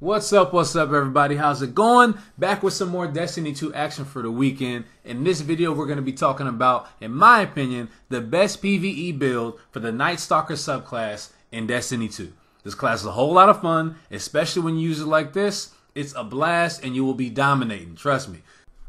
What's up everybody? How's it going? Back with some more Destiny 2 action for the weekend. In this video we're going to be talking about, in my opinion, the best PvE build for the NightStalker subclass in Destiny 2. This class is a whole lot of fun, especially when you use it like this. It's a blast and you will be dominating, trust me.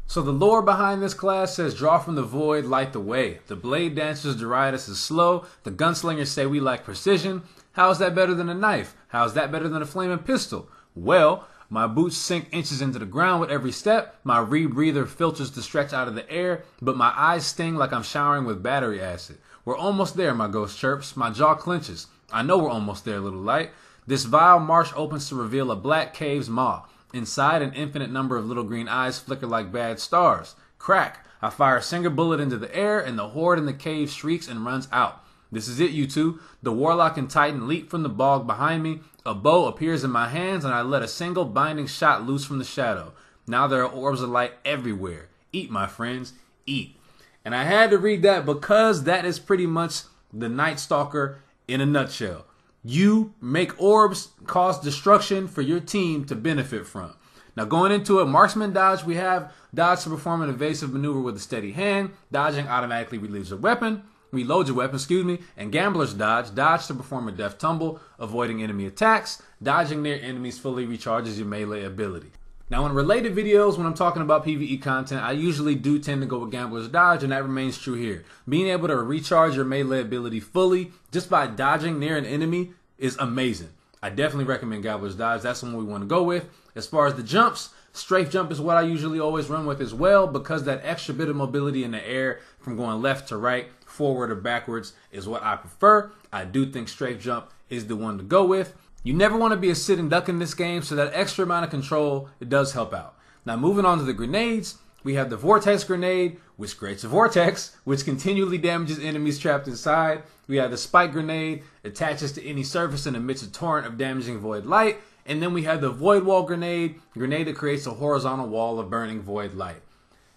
So the lore behind this class says draw from the void, light the way. The blade dancers deride us as slow. The gunslingers say we lack precision. How is that better than a knife? How is that better than a flaming pistol? Well, my boots sink inches into the ground with every step. My rebreather filters the stretch out of the air, but my eyes sting like I'm showering with battery acid. We're almost there, my ghost chirps. My jaw clenches. I know we're almost there, little light. This vile marsh opens to reveal a black cave's maw. Inside, an infinite number of little green eyes flicker like bad stars. Crack! I fire a single bullet into the air, and the horde in the cave shrieks and runs out. This is it, you two. The Warlock and Titan leap from the bog behind me. A bow appears in my hands, and I let a single binding shot loose from the shadow. Now there are orbs of light everywhere. Eat, my friends, eat. And I had to read that because that is pretty much the NightStalker in a nutshell. You make orbs cause destruction for your team to benefit from. Now going into it, Marksman Dodge, we have dodge to perform an evasive maneuver with a steady hand. Dodging automatically relieves your weapon. Reload your weapon, and Gambler's Dodge, dodge to perform a death tumble, avoiding enemy attacks. Dodging near enemies fully recharges your melee ability. Now in related videos, when I'm talking about PvE content, I usually do tend to go with Gambler's Dodge, and that remains true here. Being able to recharge your melee ability fully just by dodging near an enemy is amazing. I definitely recommend Gambler's Dodge. That's the one we want to go with. As far as the jumps, strafe jump is what I usually always run with as well, because that extra bit of mobility in the air from going left to right, forward or backwards is what I prefer. I do think strafe jump is the one to go with. You never want to be a sitting duck in this game, so that extra amount of control, it does help out. Now moving on to the grenades, we have the Vortex Grenade, which creates a vortex, which continually damages enemies trapped inside. We have the Spike Grenade, attaches to any surface and emits a torrent of damaging void light. And then we have the Void Wall Grenade, grenade that creates a horizontal wall of burning void light.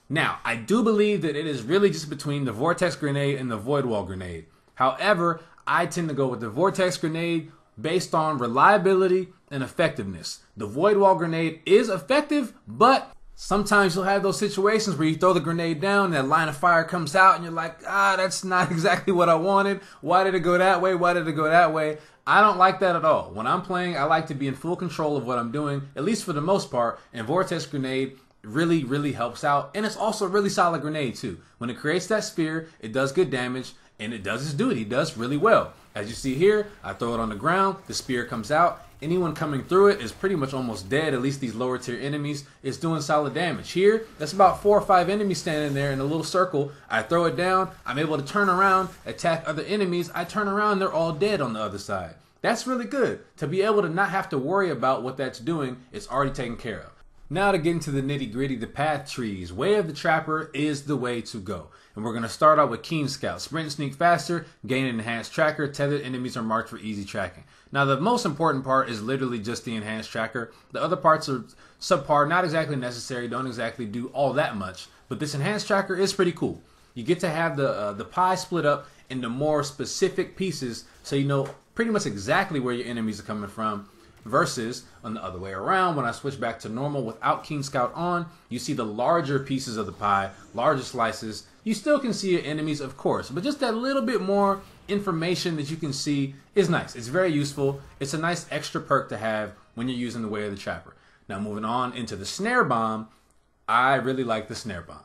Now, I do believe that it is really just between the Vortex Grenade and the Void Wall Grenade. However, I tend to go with the Vortex Grenade based on reliability and effectiveness. The Void Wall Grenade is effective, but sometimes you'll have those situations where you throw the grenade down and that line of fire comes out and you're like, that's not exactly what I wanted. Why did it go that way? Why did it go that way? I don't like that at all. When I'm playing, I like to be in full control of what I'm doing, at least for the most part, and Vortex Grenade really helps out. And it's also a really solid grenade too. When it creates that spear, it does good damage, and it does its duty. It does really well. As you see here, I throw it on the ground, the spear comes out. Anyone coming through it is pretty much almost dead, at least these lower tier enemies. It's doing solid damage. Here, that's about 4 or 5 enemies standing there in a little circle. I throw it down, I'm able to turn around, attack other enemies. I turn around, they're all dead on the other side. That's really good. To be able to not have to worry about what that's doing, it's already taken care of. Now to get into the nitty gritty, the path trees. Way of the Trapper is the way to go. And we're going to start out with Keen Scout. Sprint and sneak faster, gain an enhanced tracker, tethered enemies are marked for easy tracking. Now the most important part is literally just the enhanced tracker. The other parts are subpar, not exactly necessary, don't exactly do all that much. But this enhanced tracker is pretty cool. You get to have the pie split up into more specific pieces so you know pretty much exactly where your enemies are coming from. Versus on the other way around, when I switch back to normal without Keen Scout on, you see the larger pieces of the pie, larger slices. You still can see your enemies, of course, but just that little bit more information that you can see is nice. It's very useful. It's a nice extra perk to have when you're using the Way of the Trapper. Now moving on into the Snare Bomb, I really like the Snare Bomb.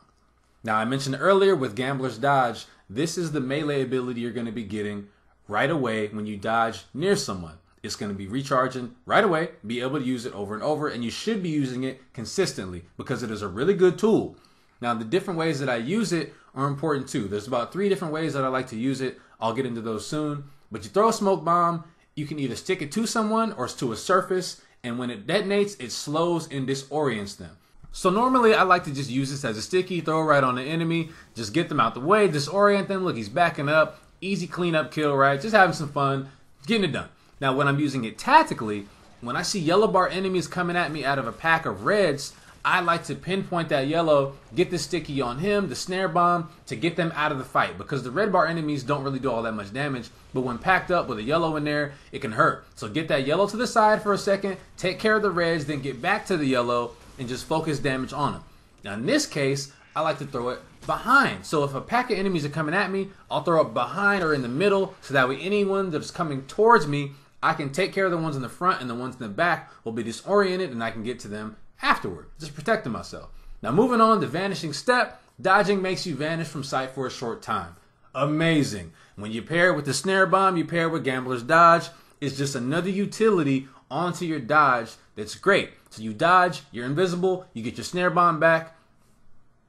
Now I mentioned earlier with Gambler's Dodge, this is the melee ability you're going to be getting right away when you dodge near someone. It's going to be recharging right away, be able to use it over and over, and you should be using it consistently because it is a really good tool. Now, the different ways that I use it are important too. There's about 3 different ways that I like to use it. I'll get into those soon. But you throw a smoke bomb, you can either stick it to someone or to a surface, and when it detonates, it slows and disorients them. So normally I like to just use this as a sticky, throw it right on the enemy, just get them out the way, disorient them. Look, he's backing up. Easy cleanup kill, right? Just having some fun, getting it done. Now, when I'm using it tactically, when I see yellow bar enemies coming at me out of a pack of reds, I like to pinpoint that yellow, get the sticky on him, the snare bomb, to get them out of the fight, because the red bar enemies don't really do all that much damage, but when packed up with a yellow in there, it can hurt. So get that yellow to the side for a second, take care of the reds, then get back to the yellow and just focus damage on them. Now in this case, I like to throw it behind. So if a pack of enemies are coming at me, I'll throw it behind or in the middle, so that way anyone that's coming towards me, I can take care of the ones in the front, and the ones in the back will be disoriented and I can get to them afterward, just protecting myself. Now moving on to Vanishing Step. Dodging makes you vanish from sight for a short time. Amazing. When you pair it with the Snare Bomb, you pair it with Gambler's Dodge. It's just another utility onto your dodge that's great. So you dodge, you're invisible, you get your Snare Bomb back.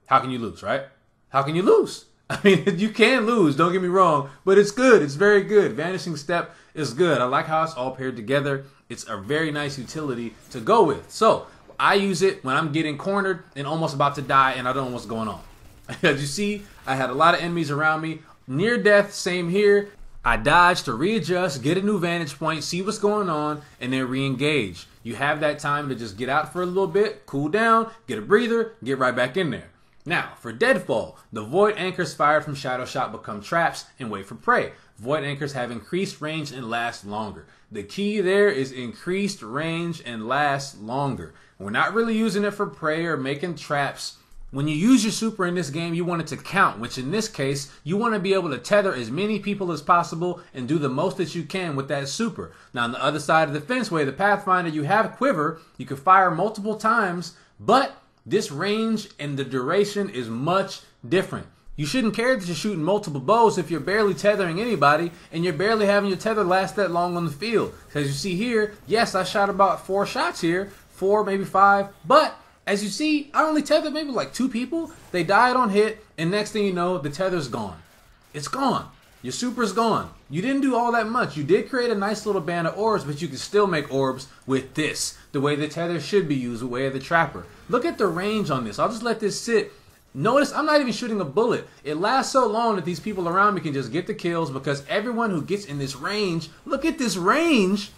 How can you lose, right? How can you lose? I mean, you can lose, don't get me wrong, but it's good. It's very good. Vanishing Step is good. I like how it's all paired together. It's a very nice utility to go with. So I use it when I'm getting cornered and almost about to die and I don't know what's going on. As you see, I had a lot of enemies around me. Near death, same here. I dodge to readjust, get a new vantage point, see what's going on, and then re-engage. You have that time to just get out for a little bit, cool down, get a breather, get right back in there. Now, for Deadfall, the Void Anchors fired from Shadow Shot become traps and wait for prey. Void Anchors have increased range and last longer. The key there is increased range and last longer. We're not really using it for prey or making traps. When you use your super in this game, you want it to count, which in this case, you want to be able to tether as many people as possible and do the most that you can with that super. Now, on the other side of the fence, where the Pathfinder, you have quiver, you can fire multiple times, but this range and the duration is much different. You shouldn't care that you're shooting multiple bows if you're barely tethering anybody and you're barely having your tether last that long on the field. As you see here, yes, I shot about 4 shots here, 4, maybe 5, but as you see, I only tethered maybe like 2 people. They died on hit, and next thing you know, the tether's gone. It's gone. Your super's gone. You didn't do all that much. You did create a nice little band of orbs, but you can still make orbs with this, the way the tether should be used, the way of the trapper. Look at the range on this. I'll just let this sit. Notice I'm not even shooting a bullet. It lasts so long that these people around me can just get the kills, because everyone who gets in this range, look at this range,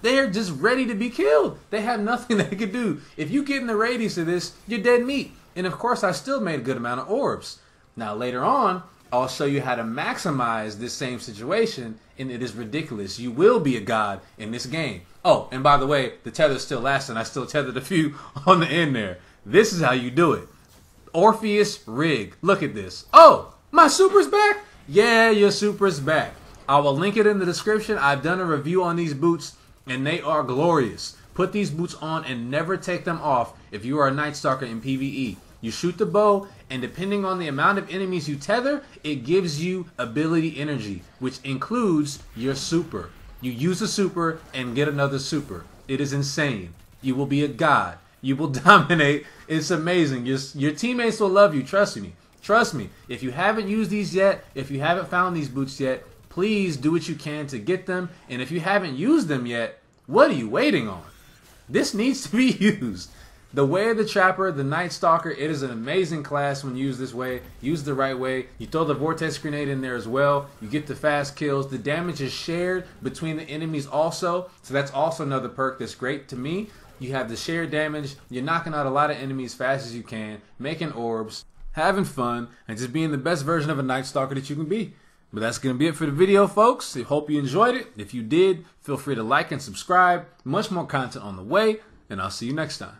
they're just ready to be killed. They have nothing they can do. If you get in the radius of this, you're dead meat. And of course, I still made a good amount of orbs. Now later on, I'll show you how to maximize this same situation, and it is ridiculous. You will be a god in this game. Oh, and by the way, the tether's still lasting. I still tethered a few on the end there. This is how you do it. Orpheus rig. Look at this. Oh, my super's back? Yeah, your super's back. I will link it in the description. I've done a review on these boots, and they are glorious. Put these boots on and never take them off if you are a NightStalker in PvE. You shoot the bow, and depending on the amount of enemies you tether, it gives you ability energy, which includes your super. You use a super and get another super. It is insane. You will be a god. You will dominate. It's amazing. Your teammates will love you. Trust me. Trust me. If you haven't used these yet, if you haven't found these boots yet, please do what you can to get them. And if you haven't used them yet, what are you waiting on? This needs to be used. The Way of the Trapper, the NightStalker, it is an amazing class when used this way. Used the right way. You throw the Vortex Grenade in there as well. You get the fast kills. The damage is shared between the enemies also. So that's also another perk that's great to me. You have the shared damage. You're knocking out a lot of enemies as fast as you can. Making orbs. Having fun. And just being the best version of a NightStalker that you can be. But that's going to be it for the video, folks. I hope you enjoyed it. If you did, feel free to like and subscribe. Much more content on the way. And I'll see you next time.